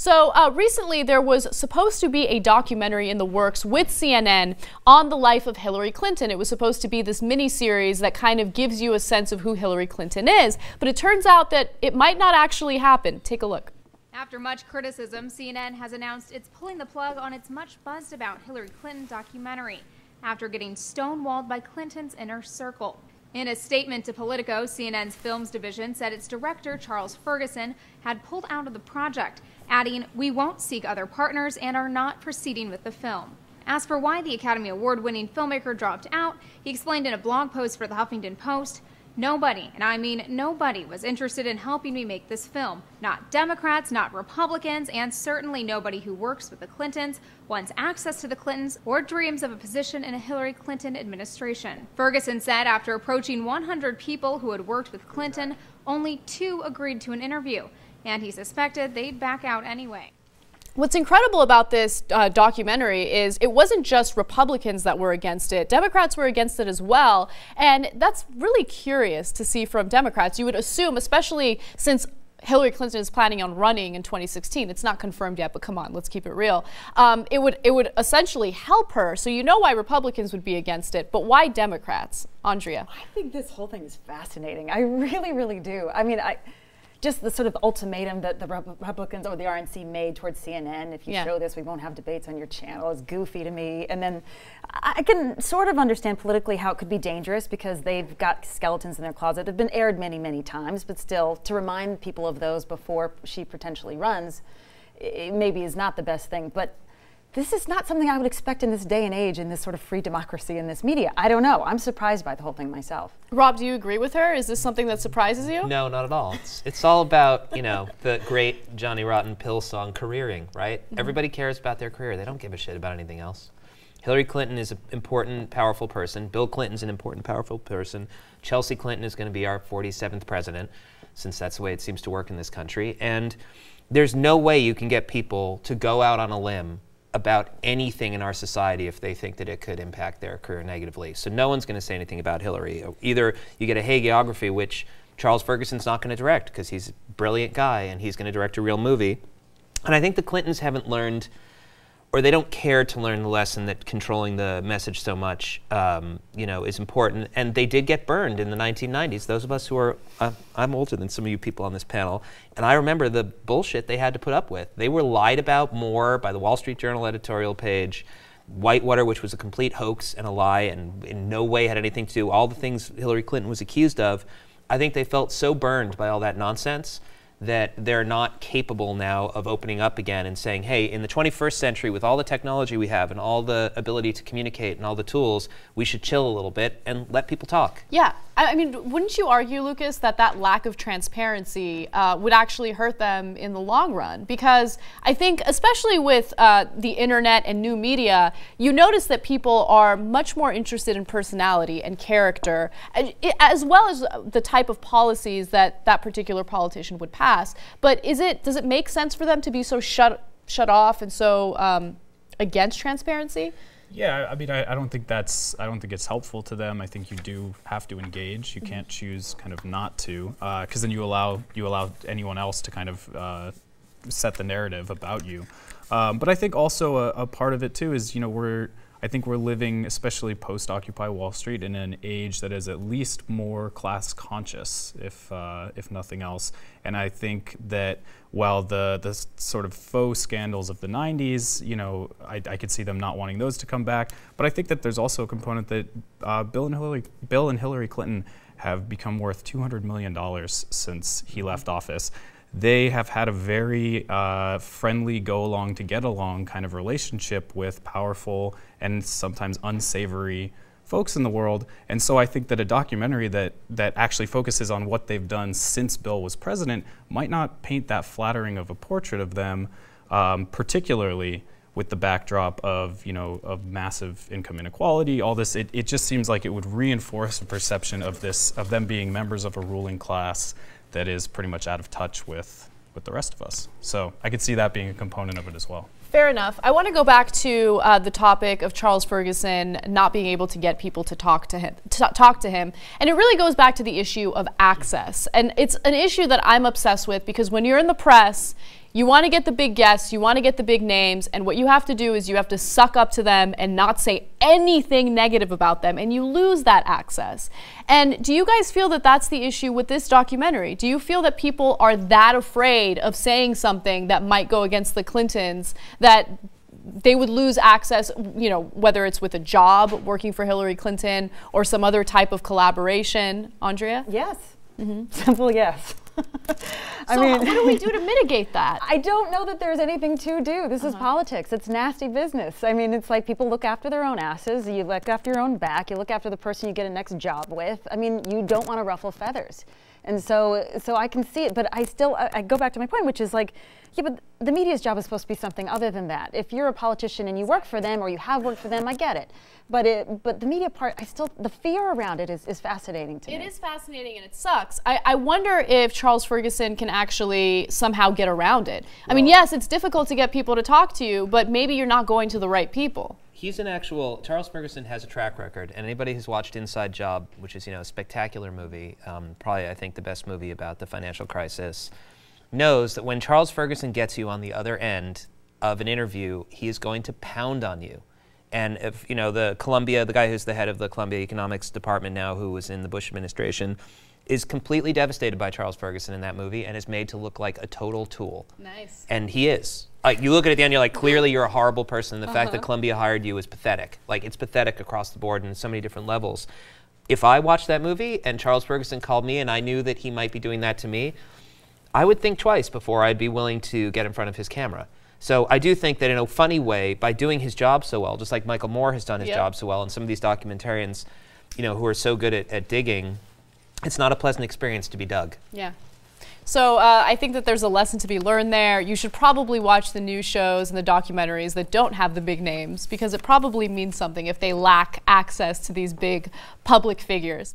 So recently there was supposed to be a documentary in the works with CNN on the life of Hillary Clinton. It was supposed to be this mini-series that kind of gives you a sense of who Hillary Clinton is, but it turns out that it might not actually happen. Take a look. After much criticism, CNN has announced it's pulling the plug on its much buzzed about Hillary Clinton documentary after getting stonewalled by Clinton's inner circle. In a statement to Politico, CNN's films division said its director, Charles Ferguson, had pulled out of the project, adding, "We won't seek other partners and are not proceeding with the film." As for why the Academy Award-winning filmmaker dropped out, he explained in a blog post for the Huffington Post, "Nobody, and I mean nobody, was interested in helping me make this film. Not Democrats, not Republicans, and certainly nobody who works with the Clintons, wants access to the Clintons, or dreams of a position in a Hillary Clinton administration." Ferguson said after approaching 100 people who had worked with Clinton, only 2 agreed to an interview, and he suspected they'd back out anyway. What's incredible about this documentary is it wasn't just Republicans that were against it. Democrats were against it as well. And that's really curious to see from Democrats. You would assume, especially since Hillary Clinton is planning on running in 2016. It's not confirmed yet, but come on, let's keep it real. It would essentially help her. So you know why Republicans would be against it, but why Democrats? Andrea. I think this whole thing is fascinating. I really, really do. I mean, just the sort of ultimatum that the Republicans or the RNC made towards CNN, if you show this, we won't have debates on your channel, is goofy to me. And then I can sort of understand politically how it could be dangerous because they've got skeletons in their closet. They've been aired many, many times, but still, to remind people of those before she potentially runs, it maybe is not the best thing. But this is not something I would expect in this day and age, in this sort of free democracy in this media. I don't know. I'm surprised by the whole thing myself. Rob, do you agree with her? Is this something that surprises you? No, not at all. It's all about, you know, the great Johnny Rotten Pill song, careering, right? Everybody cares about their career. They don't give a shit about anything else. Hillary Clinton is an important, powerful person. Bill Clinton's an important, powerful person. Chelsea Clinton is going to be our 47th president, since that's the way it seems to work in this country. And there's no way you can get people to go out on a limb about anything in our society if they think that it could impact their career negatively. So no one's going to say anything about Hillary. Either you get a hagiography, which Charles Ferguson's not going to direct because he's a brilliant guy and he's going to direct a real movie. And I think the Clintons haven't learned, or they don't care to learn the lesson that controlling the message so much, you know, is important. And they did get burned in the 1990s. Those of us who are, I'm older than some of you people on this panel, and I remember the bullshit they had to put up with. They were lied about more by the Wall Street Journal editorial page, Whitewater, which was a complete hoax and a lie and in no way had anything to do, all the things Hillary Clinton was accused of. I think they felt so burned by all that nonsense that they're not capable now of opening up again and saying, hey, in the 21st century, with all the technology we have and all the ability to communicate and all the tools, we should chill a little bit and let people talk. Yeah, I mean, wouldn't you argue, Lucas, that that lack of transparency would actually hurt them in the long run? Because I think, especially with the internet and new media, you notice that people are much more interested in personality and character, as well as the type of policies that that particular politician would pass. But does it make sense for them to be so shut off and so against transparency? Yeah, I mean, I don't think it's helpful to them. I think you do have to engage. You can't choose kind of not to, because then you allow anyone else to kind of set the narrative about you. But I think also a part of it too is, you know, I think we're living, especially post-Occupy Wall Street, in an age that is at least more class conscious, if nothing else. And I think that while the sort of faux scandals of the 90s, you know, I could see them not wanting those to come back. But I think that there's also a component that Bill and Hillary Clinton have become worth $200 million since he left office. They have had a very friendly, go-along to get-along kind of relationship with powerful and sometimes unsavory folks in the world. And so I think that a documentary that actually focuses on what they've done since Bill was president might not paint that flattering of a portrait of them, particularly with the backdrop of, you know, of massive income inequality, all this. It just seems like it would reinforce a perception of them being members of a ruling class that is pretty much out of touch with the rest of us. So I could see that being a component of it as well. Fair enough. I want to go back to the topic of Charles Ferguson not being able to get people to talk to him. And it really goes back to the issue of access. And it's an issue that I'm obsessed with because when you're in the press, You want to get the big guests, you want to get the big names, and what you have to do is you have to suck up to them and not say anything negative about them, and you lose that access. And do you guys feel that that's the issue with this documentary? Do you feel that people are that afraid of saying something that might go against the Clintons that they would lose access, you know, whether it's with a job working for Hillary Clinton or some other type of collaboration? Andrea? Yes. Simple yes. I mean, what do we do to mitigate that? I don't know that there's anything to do. This is politics. It's nasty business. I mean, it's like people look after their own asses. You look after your own back. You look after the person you get a next job with. I mean, you don't want to ruffle feathers. And so I can see it, but I go back to my point, which is like, yeah, but the media's job is supposed to be something other than that. If you're a politician and you work for them or you have worked for them, I get it. But the media part, the fear around it is fascinating to me. It is fascinating and it sucks. I wonder if Charles Ferguson can actually somehow get around it. I mean, yes, it's difficult to get people to talk to you, but maybe you're not going to the right people. Charles Ferguson has a track record, and anybody who's watched Inside Job, which is, a spectacular movie, probably I think the best movie about the financial crisis, knows that when Charles Ferguson gets you on the other end of an interview, he is going to pound on you. And if, the guy who's the head of the Columbia Economics Department now, who was in the Bush administration, is completely devastated by Charles Ferguson in that movie and is made to look like a total tool. Nice. And he is. Like, you look at it at the end, you're like, clearly you're a horrible person. And the fact that Columbia hired you is pathetic. Like, it's pathetic across the board and in so many different levels. If I watched that movie and Charles Ferguson called me and I knew that he might be doing that to me, I would think twice before I'd be willing to get in front of his camera. So I do think that in a funny way, by doing his job so well, just like Michael Moore has done his job so well, and some of these documentarians, who are so good at digging, it's not a pleasant experience to be dug. Yeah. So I think that there's a lesson to be learned there. You should probably watch the news shows and the documentaries that don't have the big names, because it probably means something if they lack access to these big public figures.